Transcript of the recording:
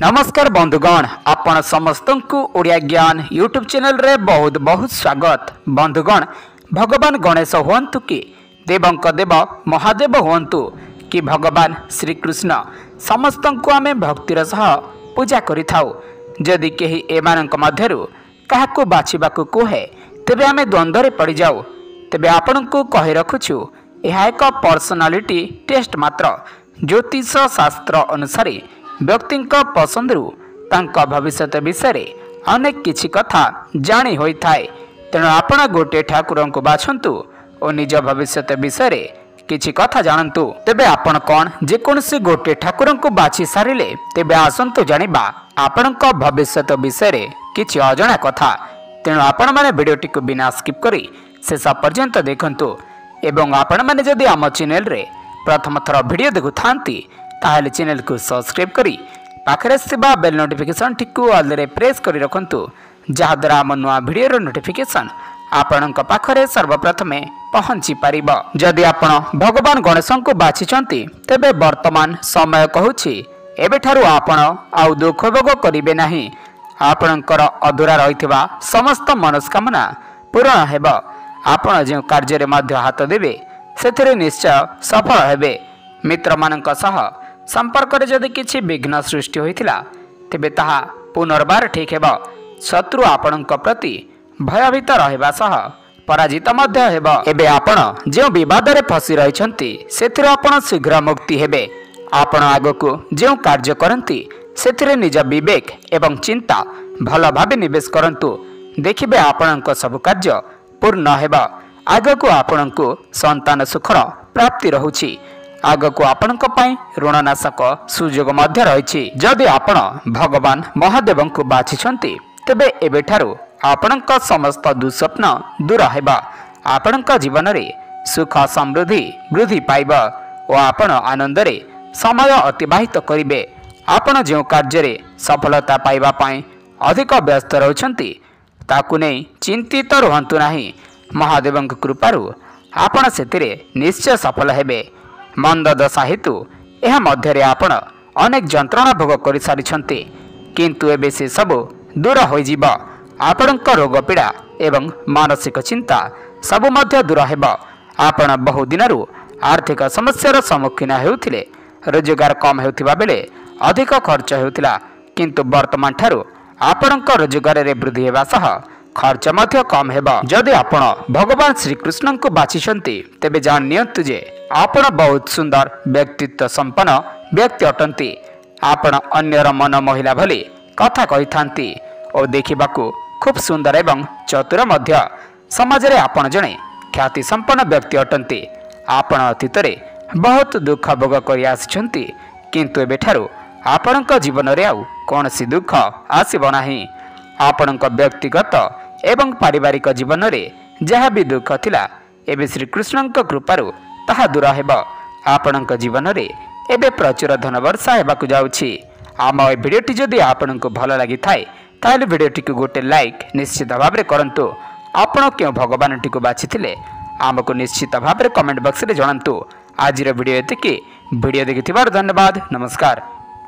नमस्कार बंधुगण, आपण समस्त को ओडिया ज्ञान यूट्यूब चैनल रे बहुत बहुत स्वागत। बंधुगण, भगवान गणेश हुअन्तु कि देवंक देव महादेव हुअन्तु कि भगवान श्रीकृष्ण समस्त को आमे भक्तिर सह पूजा करिथाउ। जदि केही एमानक मध्यरु काहाकु बाछिबाकु कहे तेबे आमे द्वंद्वरे पड़ी जाऊ। तेबे आपनकु कहि रखुछु, यह एक पर्सनालिटी टेस्ट मात्र। ज्योतिष शास्त्र अनुसार व्यक्ति पसंदरू तांका भविष्य विषय अनेक किछि कथा जानी होई थाए। तेणु आपण गोटे ठाकुर को बाछंतु और निज भविष्य विषय किछि कथा जानतु। तेबे आपण कौन जेकोसी गोटे ठाकुर को बाछि सारिले तेबे आसंतु जानिबा आपणक भविष्य विषय किछि अजଣା कथा। तेणु आपण माने वीडियोटी को बिना स्किप करी शेष पर्यंत देखंतु। एवं आपण माने जदि आम चैनल रे प्रथम थर वीडियो देखु थांती ताहले चैनल को सब्सक्राइब करी पाखरे थिबा बेल नोटिफिकेशन टिकु ऑल रे प्रेस करी रखंतु, जहा द्वारा आम नुआ वीडियो रो नोटिफिकेशन आपणक पाखरे सर्वप्रथमे पहुंची पारिबो। जदि आपण भगवान गणेश को बाछिचंती तेबे वर्तमान समय कहूछि एबेठारु आपण आउ दुख भोग करिवे नाही। आपणकर अधूरा रहितबा समस्त मनस्कामना पूर्ण हेबो। आपण जे कार्य रे मध्य हाथ देबे सेथिरे निश्चय सफल हेबे। मित्र मानक सह संपर्क रे जदि किछि विघ्न सृष्टि होइथिला तेबे ताहा पुनर्बार ठीक हेबो। शत्रु आपणक प्रति भयभीत रहबा सह पराजित मध्य हेबो। एबे आपण जे विवाद रे फसी रहिछंती सेथिरे आपण शीघ्र मुक्ति हेबे। आपण आगको जे कार्य करंती सेथिरे निज विवेक एवं चिंता भल भाबे निवेश करंतु। देखिबे आपणक सब कार्य पूर्ण हेबा। आगको आपणको संतान सुखर प्राप्ति रहुछि। आगको आपणक पई ऋणनाशक सुयोग मध्य रहिछि। जदि आपण भगवान महादेव को बाछिछंती तेबे एबेठारु आपणक समस्त दुस्वप्न दूर हेबा। आपणक जीवन रे सुख समृद्धि वृद्धि पाइबा और आपण आनंद रे समय अतिबाहित करिवे। आपण जे कार्य रे सफलता पाइबा पई अधिक व्यस्त रहउछंती ताकु नै चिंतित रहंतु नाही। महादेवंक कृपारु आपण सेतिरे निश्चय सफल हेबे। मंद दशा हेतु यह मध्य आपण अनेक जंत्रणा भोग कर सारी, किंतु एबे से सब दूर हो जीव। आपणक रोग पीड़ा एवं मानसिक चिंता सब मध्य दूर हेब। आपण बहु दिनरु आर्थिक समस्यार सम्मुखीन हेउथिले। रोजगार कम हेउथिबा बेले अधिक खर्च हेउथिला, किंतु वर्तमान ठारू आपणक रोजगार रे वृद्धि हेबा सह खर्च मध्य कम हेबा। जदि आपण भगवान श्रीकृष्ण को बाछिछंती तेबे जान नियंतु जे आपण बहुत सुंदर व्यक्तित्व संपन्न व्यक्ति अटंती। आपण अन्यर मन महिला भली कथा कहि थांती और देखिबाकू खूब सुंदर एवं चतुर मध्य। समाज रे आपण जणे ख्याति संपन्न व्यक्ति अटंती। आपण अतीत रे बहुत दुख भोग करि आछंती, किंतु एबेठारु आपणक जीवन रे आउ कोनसी दुख आसीबो नाही। आपणक व्यक्तिगत एवं पारिवारिक जीवन रे जहा भी दुख थिला एबे श्रीकृष्ण कृपारु ताहा दूर हेब। आपणक जीवन रे एबे प्रचुर धन वर्षा हेबाकु जाउछि। आम ए भिडियोटी जदि आपणक भल लागि थाए ताले भिडियोटी को गोटे लाइक निश्चित भाव रे करंतु। आपण क्यों भगवान टी को बाछिथिले आमको निश्चित भाव रे कमेंट बॉक्स रे जणांतु। आज रो वीडियो एतिकी। वीडियो देखिथिबार धन्यवाद। नमस्कार।